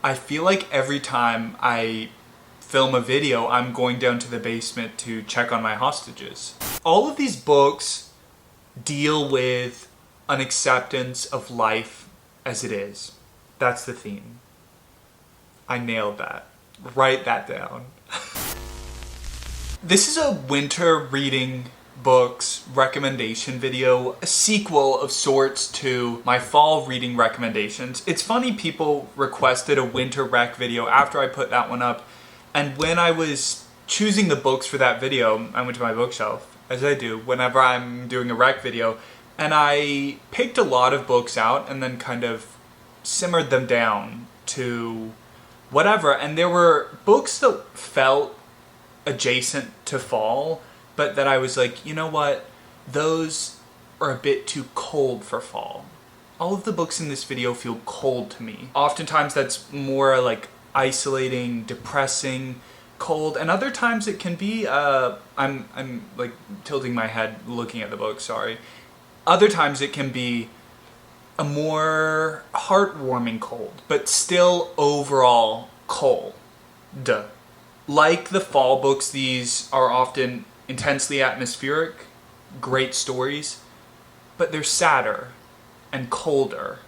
I feel like every time I film a video, I'm going down to the basement to check on my hostages. All of these books deal with an acceptance of life as it is. That's the theme. I nailed that. Write that down. This is a winter reading books recommendation video, a sequel of sorts to my fall reading recommendations. It's funny people requested a winter rec video after I put that one up, and when I was choosing the books for that video, I went to my bookshelf, as I do whenever I'm doing a rec video, and I picked a lot of books out and then kind of simmered them down to whatever, and there were books that felt adjacent to fall, but that I was like, you know what, those are a bit too cold for fall. All of the books in this video feel cold to me. Oftentimes that's more like isolating, depressing, cold, and other times it can be, I'm like tilting my head looking at the book, sorry. Other times it can be a more heartwarming cold, but still overall cold. Duh. Like the fall books, these are often intensely atmospheric, great stories, but they're sadder and colder.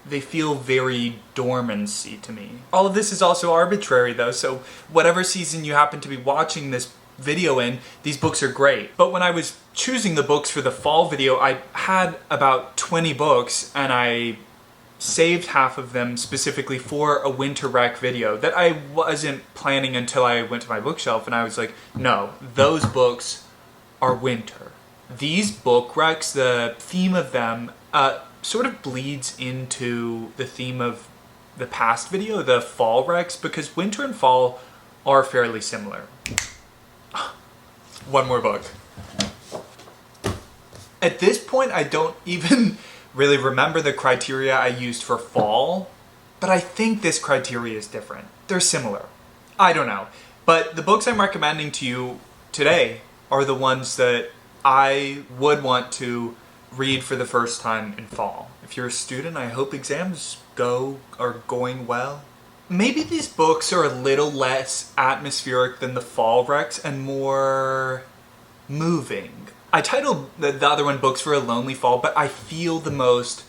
They feel very dormancy to me. All of this is also arbitrary though, so whatever season you happen to be watching this video in, these books are great. But when I was choosing the books for the fall video, I had about 20 books and I saved half of them specifically for a winter rec video that I wasn't planning until I went to my bookshelf, and I was like, no, those books are winter. These book recs, the theme of them sort of bleeds into the theme of the past video, the fall recs, because winter and fall are fairly similar. One more book. At this point, I don't even really remember the criteria I used for fall, but I think this criteria is different. They're similar. I don't know. But the books I'm recommending to you today are the ones that I would want to read for the first time in fall. If you're a student, I hope exams are going well. Maybe these books are a little less atmospheric than the fall recs and more moving. I titled the other one Books for a Lonely Fall, but I feel the most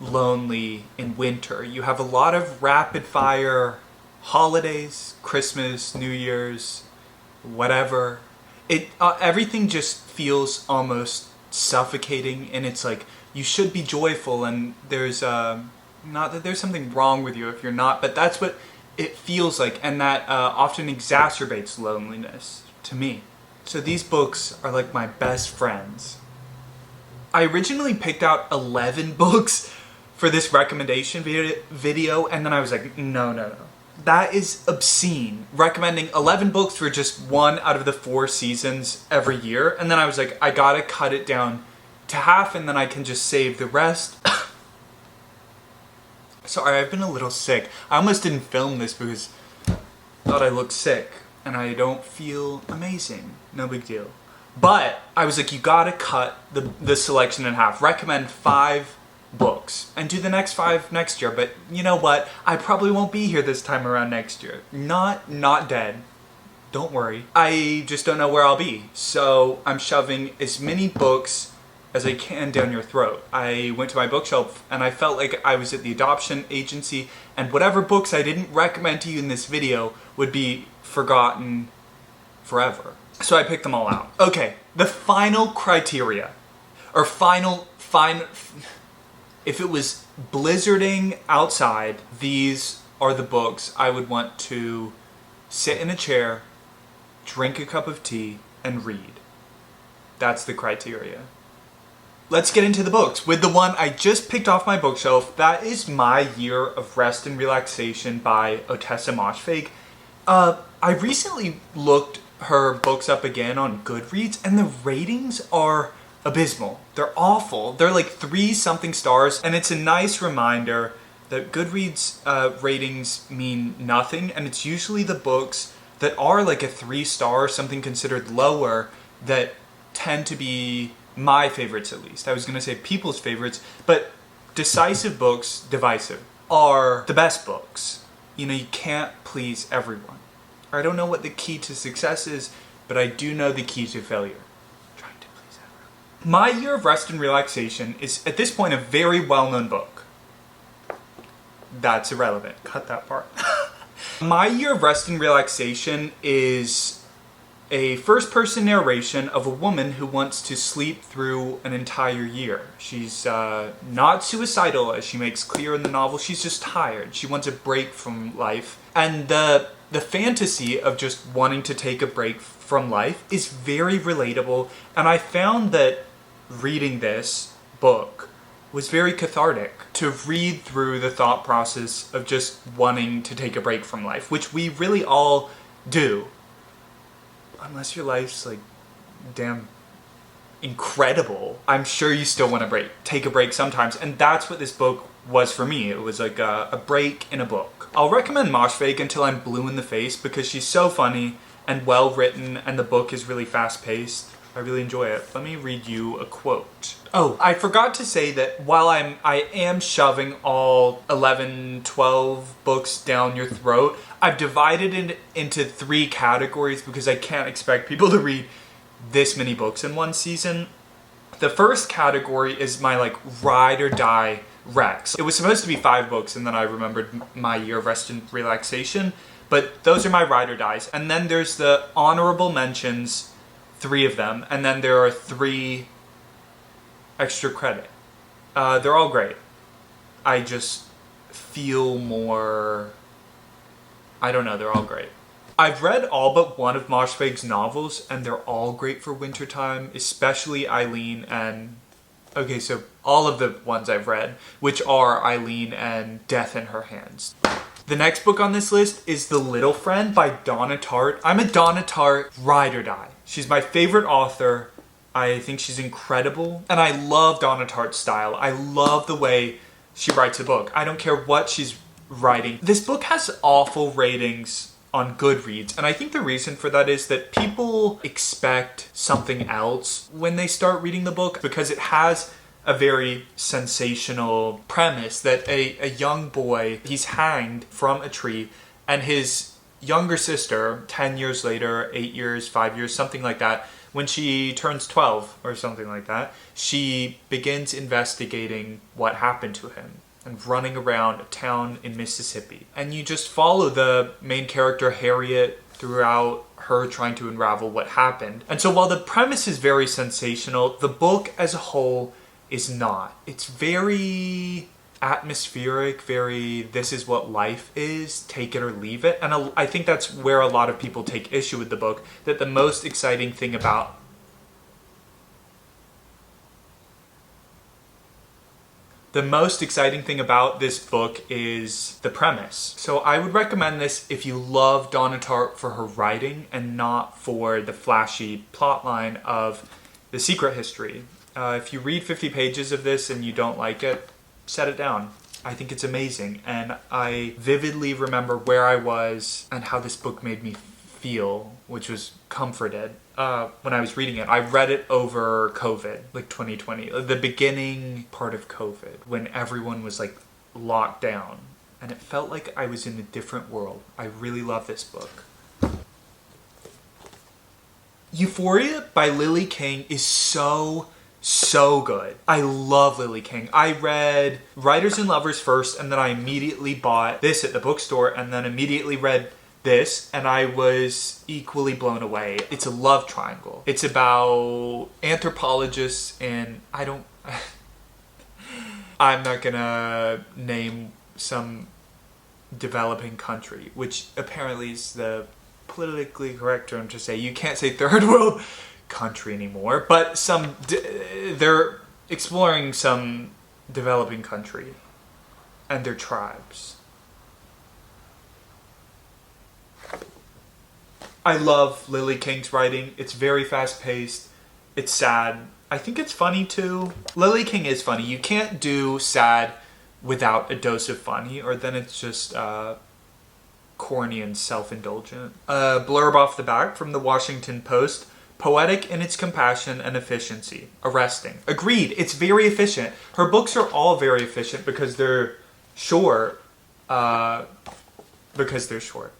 lonely in winter. You have a lot of rapid fire holidays, Christmas, New Year's, whatever. Everything just feels almost suffocating, and it's like you should be joyful, and there's not that there's something wrong with you if you're not, but that's what it feels like, and that often exacerbates loneliness to me. So these books are like my best friends. I originally picked out 11 books for this recommendation video, and then I was like, no. That is obscene. Recommending 11 books for just one out of the 4 seasons every year, and then I was like, I gotta cut it down to half, and then I can just save the rest. Sorry, I've been a little sick. I almost didn't film this because I thought I looked sick. And I don't feel amazing. No big deal. But I was like, you gotta cut the selection in half. Recommend 5 books. And do the next 5 next year. But you know what? I probably won't be here this time around next year. Not dead. Don't worry. I just don't know where I'll be. So I'm shoving as many books as I can down your throat. I went to my bookshelf and I felt like I was at the adoption agency, and whatever books I didn't recommend to you in this video would be forgotten forever. So I picked them all out. Okay, the final criteria, or if it was blizzarding outside, these are the books I would want to sit in a chair, drink a cup of tea, and read. That's the criteria. Let's get into the books with the one I just picked off my bookshelf. That is My Year of Rest and Relaxation by Ottessa Moshfegh. I recently looked her books up again on Goodreads, and the ratings are abysmal. They're awful. They're like 3-something stars, and it's a nice reminder that Goodreads ratings mean nothing, and it's usually the books that are like a 3-star, something considered lower, that tend to be my favorites, at least. I was going to say people's favorites, but decisive books, divisive. are the best books. You know, you can't please everyone. I don't know what the key to success is, but I do know the key to failure. Trying to please everyone. My Year of Rest and Relaxation is, at this point, a very well-known book. That's irrelevant. Cut that part. My Year of Rest and Relaxation is a first-person narration of a woman who wants to sleep through an entire year. She's not suicidal, as she makes clear in the novel. She's just tired. She wants a break from life. And the fantasy of just wanting to take a break from life is very relatable. And I found that reading this book was very cathartic, to read through the thought process of just wanting to take a break from life, which we really all do. Unless your life's like damn incredible, I'm sure you still want to take a break sometimes. And that's what this book was for me. It was like a break in a book. I'll recommend Moshfegh until I'm blue in the face because she's so funny and well written, and the book is really fast paced. I really enjoy it. Let me read you a quote. Oh, I forgot to say that while I am shoving all 11, 12 books down your throat, I've divided it into 3 categories because I can't expect people to read this many books in one season. The first category is my like ride or die recs. It was supposed to be 5 books, and then I remembered My Year of Rest and Relaxation, but those are my ride or dies. And then there's the honorable mentions, 3 of them, and then there are 3 extra credit. They're all great. I just feel more... I don't know, they're all great. I've read all but one of Moshfegh's novels, and they're all great for wintertime, especially Eileen and... Okay, so all of the ones I've read, which are Eileen and Death in Her Hands. The next book on this list is The Little Friend by Donna Tartt. I'm a Donna Tartt ride or die. She's my favorite author. I think she's incredible. And I love Donna Tartt's style. I love the way she writes a book. I don't care what she's writing. This book has awful ratings on Goodreads. And I think the reason for that is that people expect something else when they start reading the book, because it has a very sensational premise that a young boy, he's hanged from a tree, and his younger sister, 10 years later, 8 years, 5 years, something like that, when she turns 12 or something like that, she begins investigating what happened to him and running around a town in Mississippi. And you just follow the main character, Harriet, throughout her trying to unravel what happened. And so while the premise is very sensational, the book as a whole is not. It's very atmospheric, very this is what life is, take it or leave it. And I think that's where a lot of people take issue with the book, that the most exciting thing about this book is the premise. So I would recommend this if you love Donna Tartt for her writing and not for the flashy plotline of The Secret History. If you read 50 pages of this and you don't like it, set it down. I think it's amazing, and I vividly remember where I was and how this book made me feel, which was comforted when I was reading it. I read it over COVID, like 2020, the beginning part of COVID, when everyone was like locked down, and it felt like I was in a different world. I really love this book. Euphoria by Lily King is so good. I love Lily King. I read Writers and Lovers first, and then I immediately bought this at the bookstore, and then immediately read this, and I was equally blown away. It's a love triangle. It's about anthropologists in, I'm not gonna name some developing country, which apparently is the politically correct term to say. You can't say third world country anymore, but they're exploring some developing country and their tribes. I love Lily King's writing. It's very fast-paced. It's sad. I think it's funny too. Lily King is funny. You can't do sad without a dose of funny, or then it's just corny and self-indulgent. Blurb off the back from the Washington Post. Poetic in its compassion and efficiency. Arresting. Agreed, it's very efficient. Her books are all very efficient because they're short because they're short.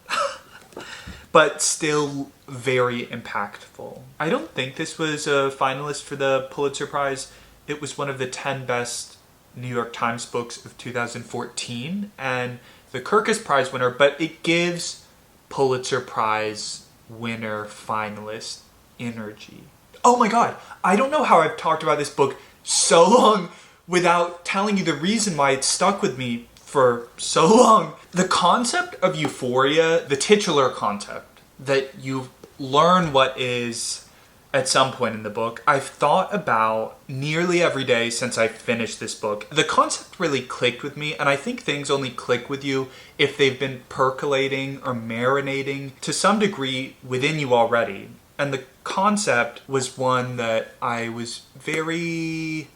But still very impactful. I don't think this was a finalist for the Pulitzer Prize. It was one of the 10 best New York Times books of 2014 and the Kirkus Prize winner, but it gives Pulitzer Prize winner finalist energy. Oh my god, I don't know how I've talked about this book so long without telling you the reason why it stuck with me for so long. The concept of euphoria, the titular concept, that you learn what is at some point in the book, I've thought about nearly every day since I finished this book. The concept really clicked with me, and I think things only click with you if they've been percolating or marinating to some degree within you already. And the concept was one that I was very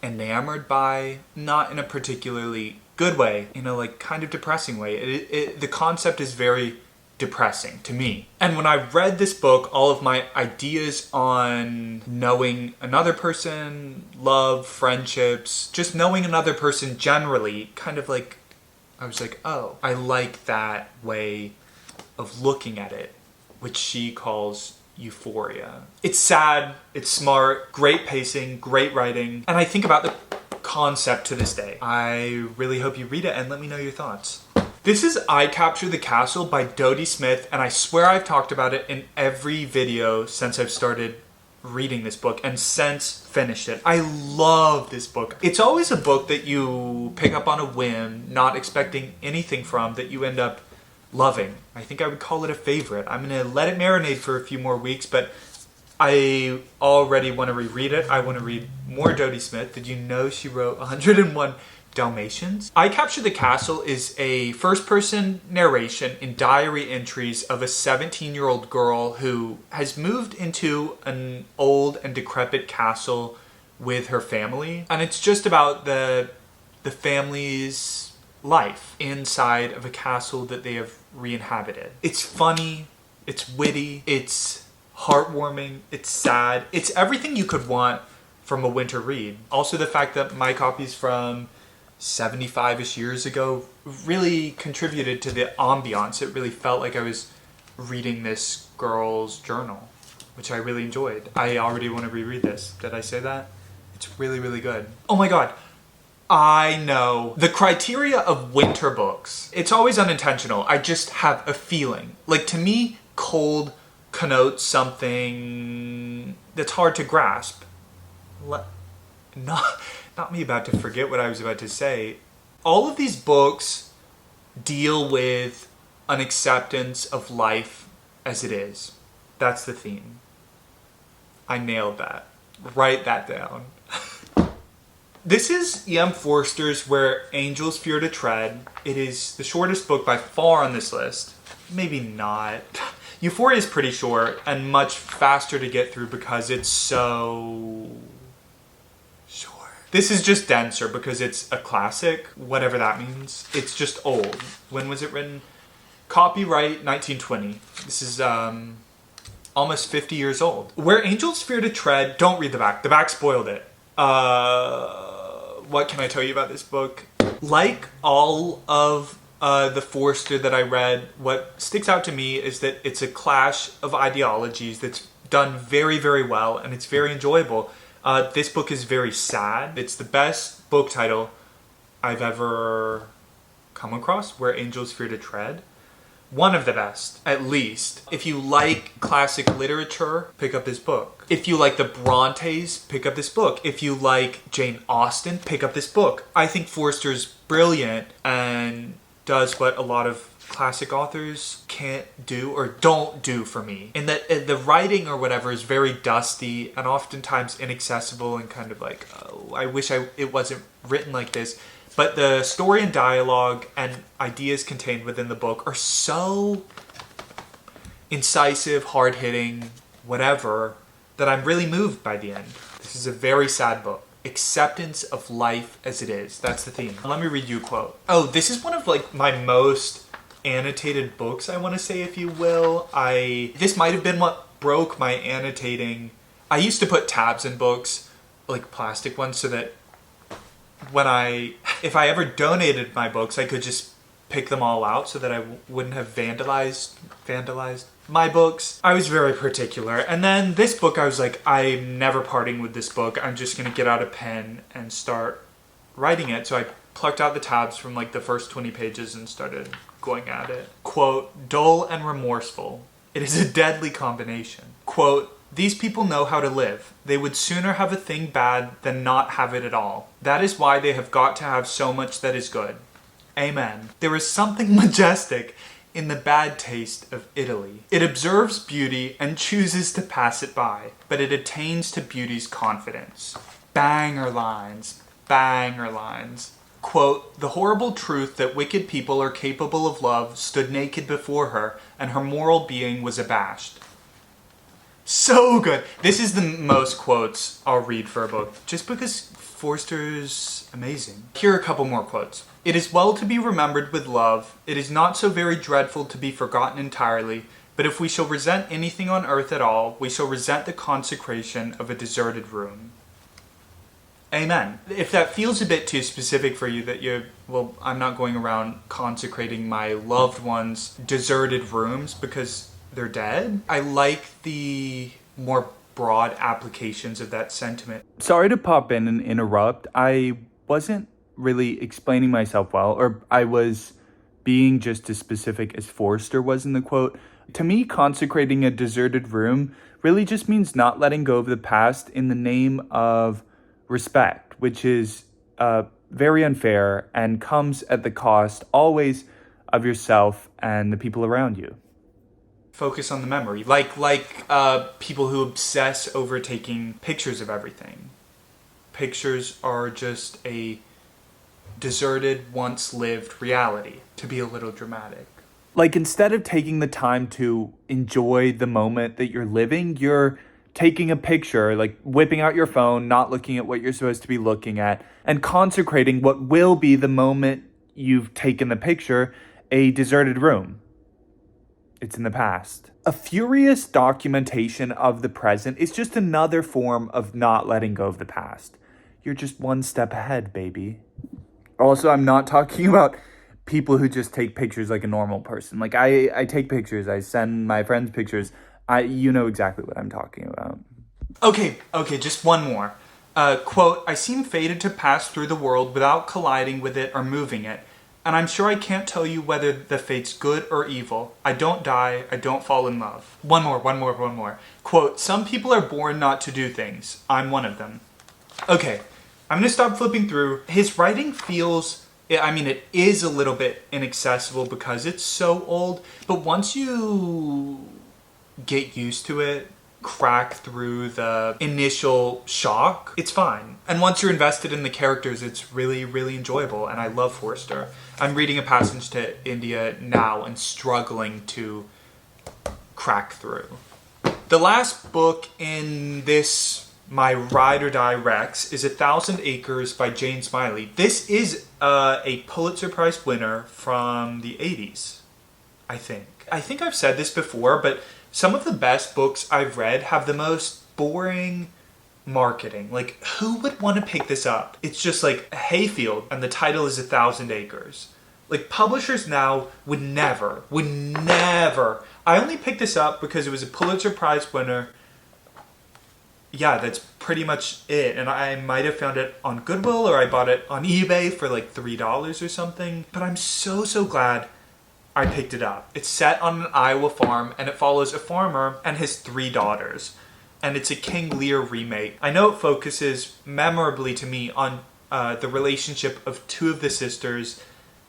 enamored by, not in a particularly good way, in a kind of depressing way. The concept is very depressing to me. And when I read this book, all of my ideas on knowing another person, love, friendships, just knowing another person generally, I was like, oh, I like that way of looking at it, which she calls euphoria. It's sad, it's smart, great pacing, great writing, and I think about the concept to this day. I really hope you read it and let me know your thoughts. This is I Capture the Castle by Dodie Smith, and I swear I've talked about it in every video since I've started reading this book and since finished it. I love this book. It's always a book that you pick up on a whim, not expecting anything from, that you end up loving. I think I would call it a favorite. I'm going to let it marinate for a few more weeks, but I already want to reread it. I want to read more Dodie Smith. Did you know she wrote 101 Dalmatians? I Capture the Castle is a first-person narration in diary entries of a 17-year-old girl who has moved into an old and decrepit castle with her family. And it's just about the family's life inside of a castle that they have re-inhabited. It's funny, it's witty, it's heartwarming, it's sad. It's everything you could want from a winter read. Also the fact that my copy's from 75-ish years ago really contributed to the ambiance. It really felt like I was reading this girl's journal, which I really enjoyed. I already want to reread this. Did I say that? It's really, really good. Oh my god. I know. The criteria of winter books, it's always unintentional. I just have a feeling. To me, cold connotes something that's hard to grasp. Not me about to forget what I was about to say. All of these books deal with an acceptance of life as it is. That's the theme. I nailed that. Write that down. This is E.M. Forster's Where Angels Fear to Tread. It is the shortest book by far on this list. Maybe not. Euphoria is pretty short and much faster to get through because it's so short. This is just denser because it's a classic, whatever that means. It's just old. When was it written? Copyright 1920. This is almost 50 years old. Where Angels Fear to Tread, don't read the back. The back spoiled it. What can I tell you about this book? Like all of the Forster that I read, what sticks out to me is that it's a clash of ideologies that's done very, very well, and it's very enjoyable. This book is very sad. It's the best book title I've ever come across, Where Angels Fear to Tread. One of the best, at least. If you like classic literature, pick up this book. If you like the Brontes, pick up this book. If you like Jane Austen, pick up this book. I think Forster's brilliant and does what a lot of classic authors can't do or don't do for me. And that the writing or whatever is very dusty and oftentimes inaccessible and kind of oh, I wish it wasn't written like this. But the story and dialogue and ideas contained within the book are so incisive, hard-hitting, whatever, that I'm really moved by the end. This is a very sad book. Acceptance of life as it is. That's the theme. Let me read you a quote. Oh, this is one of my most annotated books, I want to say, if you will. This might have been what broke my annotating. I used to put tabs in books, plastic ones, so that if I ever donated my books, I could just pick them all out so that I wouldn't have vandalized my books. I was very particular. And then this book, I was like, I'm never parting with this book. I'm just going to get out a pen and start writing it. So I plucked out the tabs from like the first 20 pages and started going at it. Quote, dull and remorseful. It is a deadly combination. Quote, these people know how to live. They would sooner have a thing bad than not have it at all. That is why they have got to have so much that is good. Amen. There is something majestic in the bad taste of Italy. It observes beauty and chooses to pass it by, but it attains to beauty's confidence. Banger lines. Banger lines. Quote, the horrible truth that wicked people are capable of love stood naked before her, and her moral being was abashed. So good. This is the most quotes I'll read for a book, just because Forster's amazing. Here are a couple more quotes. It is well to be remembered with love. It is not so very dreadful to be forgotten entirely, but if we shall resent anything on earth at all, we shall resent the consecration of a deserted room. Amen. If that feels a bit too specific for you, that I'm not going around consecrating my loved ones' deserted rooms because they're dead. I like the more broad applications of that sentiment. Sorry to pop in and interrupt. I wasn't really explaining myself well, or I was being just as specific as Forster was in the quote. To me, consecrating a deserted room really just means not letting go of the past in the name of respect, which is very unfair and comes at the cost always of yourself and the people around you. Focus on the memory, like people who obsess over taking pictures of everything. Pictures are just a deserted, once-lived reality, to be a little dramatic. Like, instead of taking the time to enjoy the moment that you're living, you're taking a picture, like whipping out your phone, not looking at what you're supposed to be looking at, and consecrating what will be the moment you've taken the picture, a deserted room. It's in the past. A furious documentation of the present is just another form of not letting go of the past. You're just one step ahead, baby. Also, I'm not talking about people who just take pictures like a normal person. Like, I take pictures. I send my friends pictures. You know exactly what I'm talking about. Okay, just one more. Quote, I seem fated to pass through the world without colliding with it or moving it. And I'm sure I can't tell you whether the fate's good or evil. I don't die. I don't fall in love. One more. Quote, some people are born not to do things. I'm one of them. Okay, I'm going to stop flipping through. His writing feels, it is a little bit inaccessible because it's so old. But once you get used to it, crack through the initial shock, it's fine. And once you're invested in the characters, it's really, really enjoyable. And I love Forster. I'm reading A Passage to India now and struggling to crack through. The last book in this, my Ride or Die Rex, is 1,000 Acres by Jane Smiley. This is a Pulitzer Prize winner from the 80s, I think. I think I've said this before, but some of the best books I've read have the most boring marketing. Like, who would want to pick this up? It's just like a hayfield, and the title is 1,000 Acres. Like, publishers now would never. I only picked this up because it was a Pulitzer Prize winner. Yeah, that's pretty much it. And I might have found it on Goodwill, or I bought it on eBay for like $3 or something. But I'm so glad I picked it up. It's set on an Iowa farm, and it follows a farmer and his 3 daughters. And it's a King Lear remake. I know it focuses memorably to me on the relationship of 2 of the sisters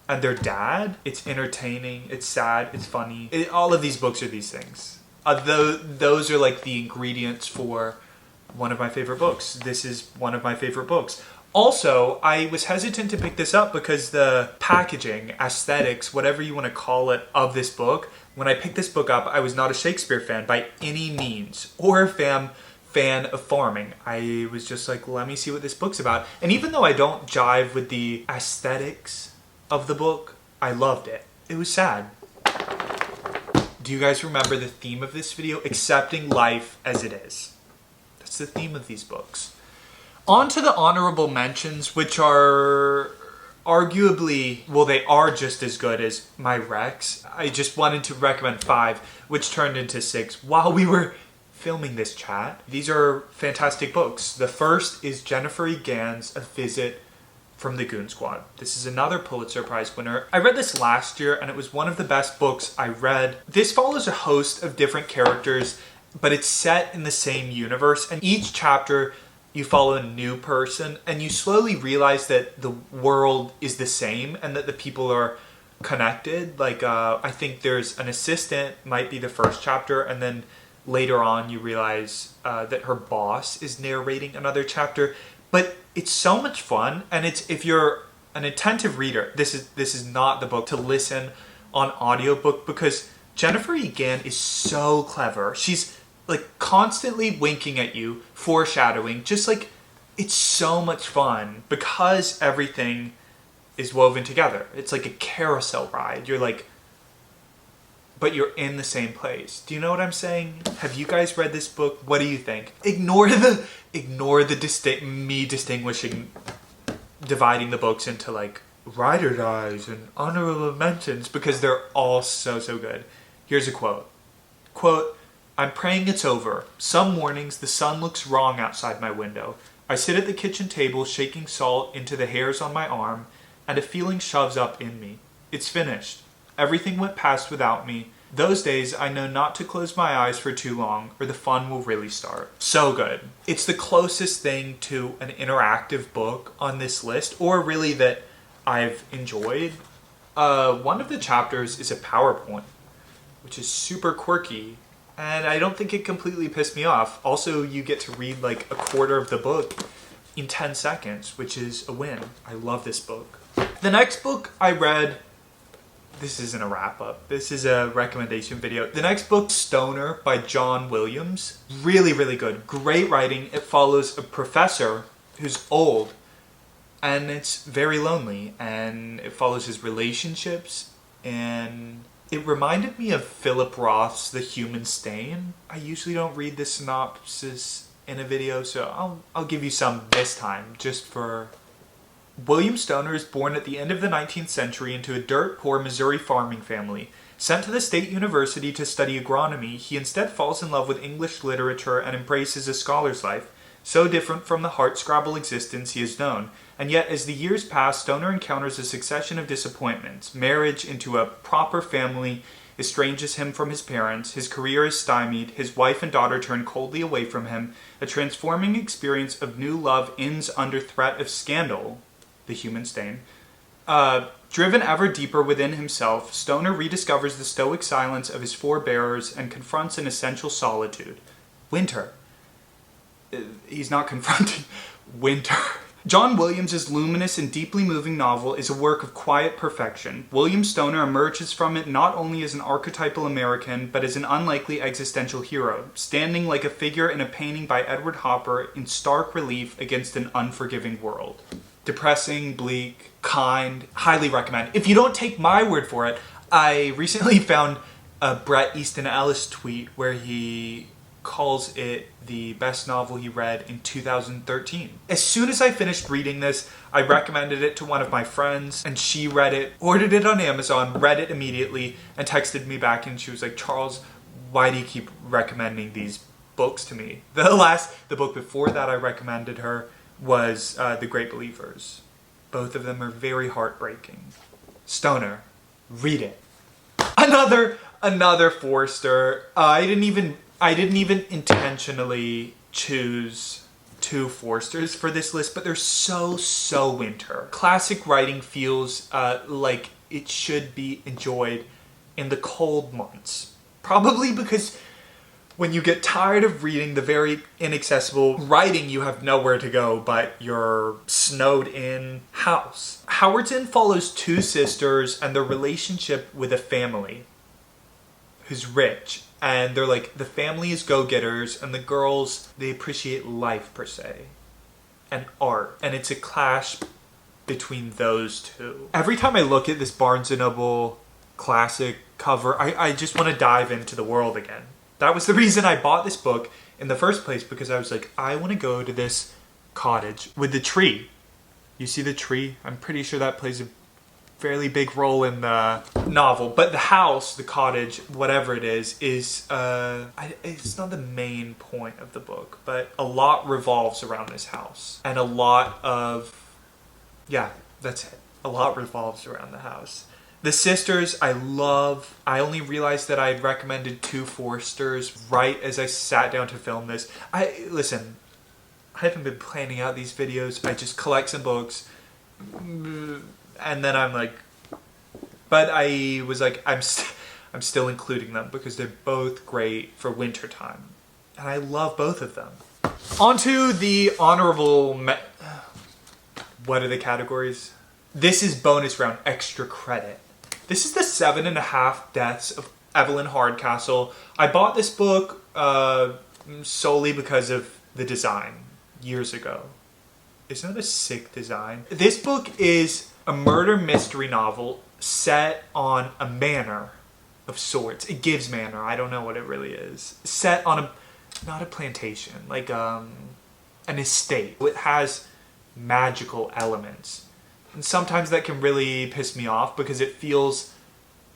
and their dad. It's entertaining, it's sad, it's funny. All of these books are these things. Those are like the ingredients for one of my favorite books. This is one of my favorite books. Also, I was hesitant to pick this up because the packaging, aesthetics, whatever you want to call it, of this book, when I picked this book up, I was not a Shakespeare fan by any means, or a fan of farming. I was just like, let me see what this book's about. And even though I don't jive with the aesthetics of the book, I loved it. It was sad. Do you guys remember the theme of this video? Accepting life as it is. That's the theme of these books. On to the honorable mentions, which are arguably, well, they are just as good as my recs. I just wanted to recommend 5, which turned into 6 while we were filming this chat. These are fantastic books. The first is Jennifer Egan's A Visit from the Goon Squad. This is another Pulitzer Prize winner. I read this last year and it was one of the best books I read. This follows a host of different characters, but it's set in the same universe, and each chapter you follow a new person and you slowly realize that the world is the same and that the people are connected. Like, I think there's an assistant, might be the first chapter, and then later on you realize that her boss is narrating another chapter. But it's so much fun, and it's, if you're an attentive reader, this is not the book to listen on audiobook, because Jennifer Egan is so clever. She's like constantly winking at you, foreshadowing, just like, it's so much fun because everything is woven together. It's like a carousel ride. You're like, but you're in the same place. Do you know what I'm saying? Have you guys read this book? What do you think? Ignore me distinguishing, dividing the books into like ride or dies and honorable mentions, because they're all so good. Here's a quote. Quote, "I'm praying it's over. Some mornings the sun looks wrong outside my window. I sit at the kitchen table shaking salt into the hairs on my arm, and a feeling shoves up in me. It's finished. Everything went past without me. Those days I know not to close my eyes for too long, or the fun will really start." So good. It's the closest thing to an interactive book on this list, or really that I've enjoyed. One of the chapters is a PowerPoint, which is super quirky, and I don't think it completely pissed me off. Also, you get to read like a quarter of the book in 10 seconds, which is a win. I love this book. The next book I read, this isn't a wrap-up. This is a recommendation video. The next book, Stoner by John Williams. Really good. Great writing. It follows a professor who's old, and it's very lonely, and it follows his relationships, and it reminded me of Philip Roth's The Human Stain. I usually don't read the synopsis in a video, so I'll give you some this time, just for... William Stoner is born at the end of the 19th century into a dirt-poor Missouri farming family. Sent to the State University to study agronomy, he instead falls in love with English literature and embraces a scholar's life, so different from the hardscrabble existence he has known. And yet, as the years pass, Stoner encounters a succession of disappointments. Marriage into a proper family estranges him from his parents, his career is stymied, his wife and daughter turn coldly away from him, a transforming experience of new love ends under threat of scandal. The Human Stain. Driven ever deeper within himself, Stoner rediscovers the stoic silence of his forebears and confronts an essential solitude. Winter. He's not confronting winter. John Williams' luminous and deeply moving novel is a work of quiet perfection. William Stoner emerges from it not only as an archetypal American, but as an unlikely existential hero, standing like a figure in a painting by Edward Hopper in stark relief against an unforgiving world. Depressing, bleak, kind, highly recommend. If you don't take my word for it, I recently found a Bret Easton Ellis tweet where he calls it the best novel he read in 2013. As soon as I finished reading this, I recommended it to one of my friends, and she read it, ordered it on Amazon, read it immediately, and texted me back, and she was like, "Charles, why do you keep recommending these books to me?" The book before that I recommended her was The Great Believers. Both of them are very heartbreaking. Stoner, read it. Another Forster. I didn't even intentionally choose 2 Forsters for this list, but they're so winter. Classic writing feels like it should be enjoyed in the cold months. Probably because when you get tired of reading the very inaccessible writing, you have nowhere to go but your snowed-in house. Howard's follows 2 sisters and their relationship with a family who's rich. And they're like, the family is go-getters, and the girls, they appreciate life, per se, and art. And it's a clash between those 2. Every time I look at this Barnes & Noble classic cover, I just want to dive into the world again. That was the reason I bought this book in the first place, because I was like, I want to go to this cottage with the tree. You see the tree? I'm pretty sure that plays a fairly big role in the novel. But the house, the cottage, whatever it is it's not the main point of the book, but a lot revolves around this house. And a lot of, yeah, that's it. A lot revolves around the house. The sisters, I love. I only realized that I'd recommended 2 Forsters right as I sat down to film this. Listen, I haven't been planning out these videos. I just collect some books. And then I'm like, but I was like, I'm still including them because they're both great for wintertime. And I love both of them. On to the honorable, what are the categories? This is bonus round, extra credit. This is the 7.5 Deaths of Evelyn Hardcastle. I bought this book solely because of the design years ago. Isn't that a sick design? This book is a murder mystery novel set on a manor of sorts. It gives manor. I don't know what it really is. Set on not a plantation, like an estate. It has magical elements. And sometimes that can really piss me off because it feels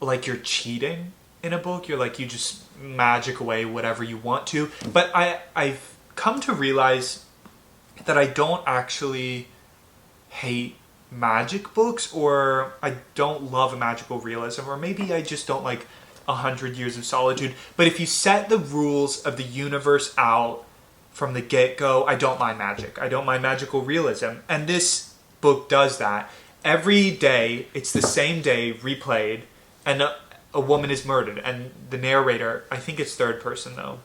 like you're cheating in a book. You're like, you just magic away whatever you want to. But I've come to realize that I don't actually hate magic books, or I don't love a magical realism, or maybe I just don't like 100 Years of Solitude. But if you set the rules of the universe out from the get-go, I don't mind magic. I don't mind magical realism. And this book does that. Every day, it's the same day replayed, and a woman is murdered. And the narrator, I think it's third person though.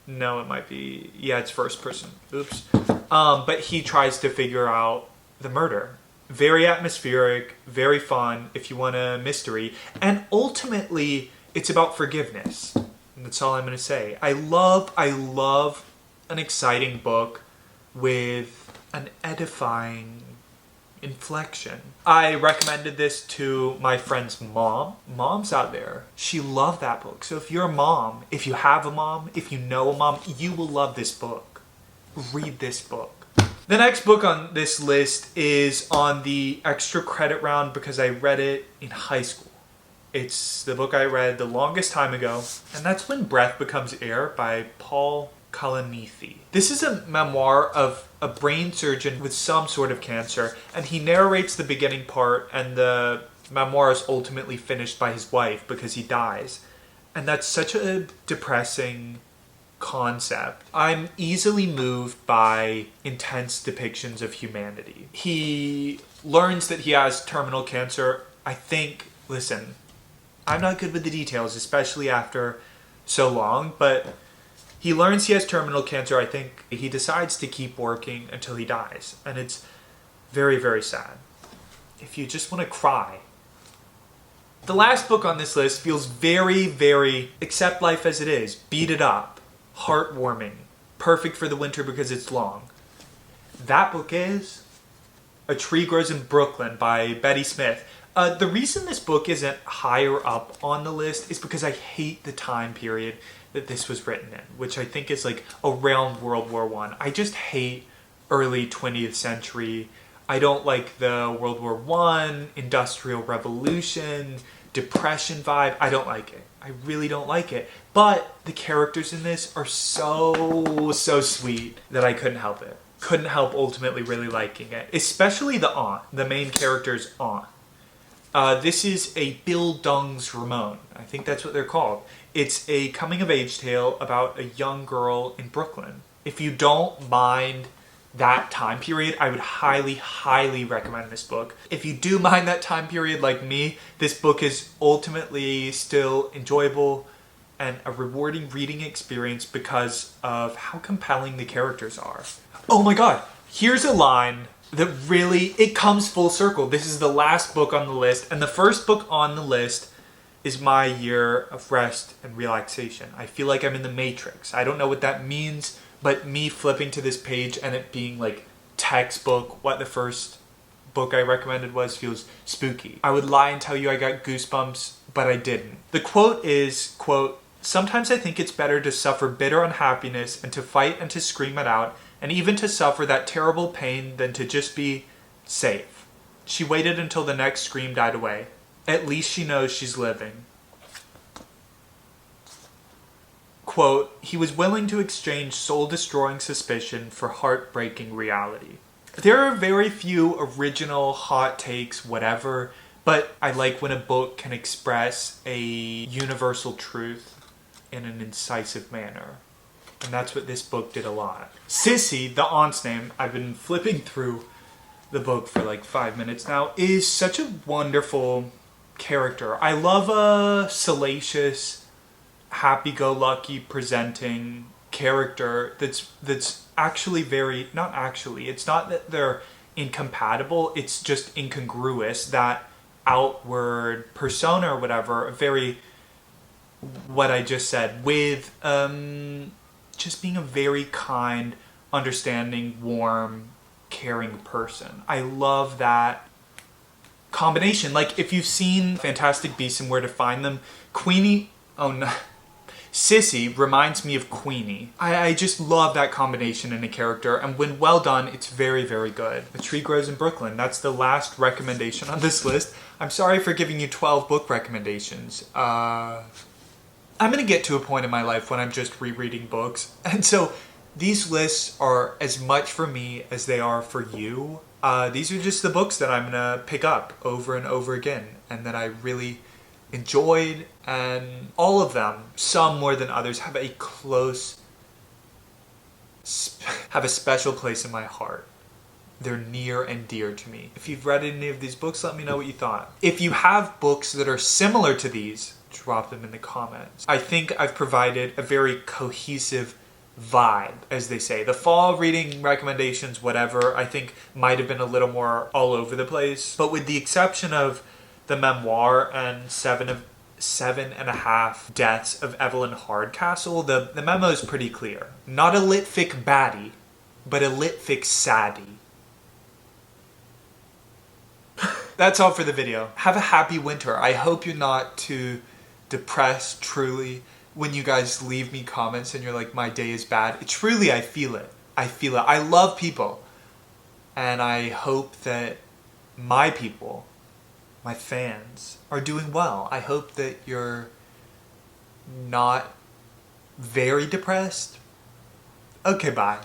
No, it might be, yeah, it's first person. Oops. But he tries to figure out the murder. Very atmospheric, very fun if you want a mystery. And ultimately, it's about forgiveness. And that's all I'm going to say. I love an exciting book with an edifying inflection. I recommended this to my friend's mom. Moms out there, she loved that book. So if you're a mom, if you have a mom, if you know a mom, you will love this book. Read this book. The next book on this list is on the extra credit round because I read it in high school. It's the book I read the longest time ago, and that's When Breath Becomes Air by Paul Kalanithi. This is a memoir of a brain surgeon with some sort of cancer, and he narrates the beginning part, and the memoir is ultimately finished by his wife because he dies. And that's such a depressing concept. I'm easily moved by intense depictions of humanity. He learns that he has terminal cancer. I think, listen, I'm not good with the details, especially after so long, but he learns he has terminal cancer. I think he decides to keep working until he dies. And it's very, very sad. If you just want to cry. The last book on this list feels very, very accept life as it is. Beat it up. Heartwarming. Perfect for the winter because it's long. That book is A Tree Grows in Brooklyn by Dodie Smith. The reason this book isn't higher up on the list is because I hate the time period that this was written in, which I think is like around World War I. I just hate early 20th century. I don't like the World War I, Industrial Revolution, Depression vibe. I don't like it. I really don't like it. But the characters in this are so sweet that I couldn't help it. Couldn't help ultimately really liking it. Especially the aunt, the main character's aunt. This is a Bildungsroman. I think that's what they're called. It's a coming-of-age tale about a young girl in Brooklyn. If you don't mind that time period, I would highly, highly recommend this book. If you do mind that time period like me, this book is ultimately still enjoyable and a rewarding reading experience because of how compelling the characters are. Oh my god, here's a line that really, it comes full circle. This is the last book on the list, and the first book on the list is My Year of Rest and Relaxation. I feel like I'm in the Matrix. I don't know what that means, but me flipping to this page and it being like textbook what the first book I recommended was feels spooky. I would lie and tell you I got goosebumps, but I didn't. The quote is, quote, "Sometimes I think it's better to suffer bitter unhappiness and to fight and to scream it out, and even to suffer that terrible pain than to just be Safe. She waited until the next scream died away. At least she knows she's living. Quote, he was willing to exchange soul-destroying suspicion for heartbreaking reality. There are very few original hot takes, whatever, but I like when a book can express a universal truth in an incisive manner. And that's what this book did a lot. Sissy, the aunt's name, I've been flipping through the book for like 5 minutes now, is such a wonderful character. I love a salacious, happy-go-lucky presenting character that's actually very, not actually, it's not that they're incompatible, it's just incongruous. That outward persona or whatever, very, what I just said, with just being a very kind, understanding, warm, caring person. I love that combination. Like, if you've seen Fantastic Beasts and Where to Find Them, Sissy reminds me of Queenie. I just love that combination in a character, and when well done, it's very, very good. A Tree Grows in Brooklyn. That's the last recommendation on this list. I'm sorry for giving you 12 book recommendations. I'm going to get to a point in my life when I'm just rereading books, and so these lists are as much for me as they are for you. These are just the books that I'm going to pick up over and over again, and that I really enjoyed, and all of them, some more than others, have a special place in my heart. They're near and dear to me. If you've read any of these books, let me know what you thought. If you have books that are similar to these, drop them in the comments. I think I've provided a very cohesive vibe, as they say. The fall reading recommendations, whatever, I think might have been a little more all over the place. But with the exception of the memoir and 7.5 Deaths of Evelyn Hardcastle, the memo is pretty clear. Not a lit fic baddie, but a lit fic saddie. That's all for the video. Have a happy winter. I hope you're not too depressed, truly, when you guys leave me comments and you're like, my day is bad. Truly, I feel it. I feel it. I love people. And I hope that my people, my fans, are doing well. I hope that you're not very depressed. Okay, bye.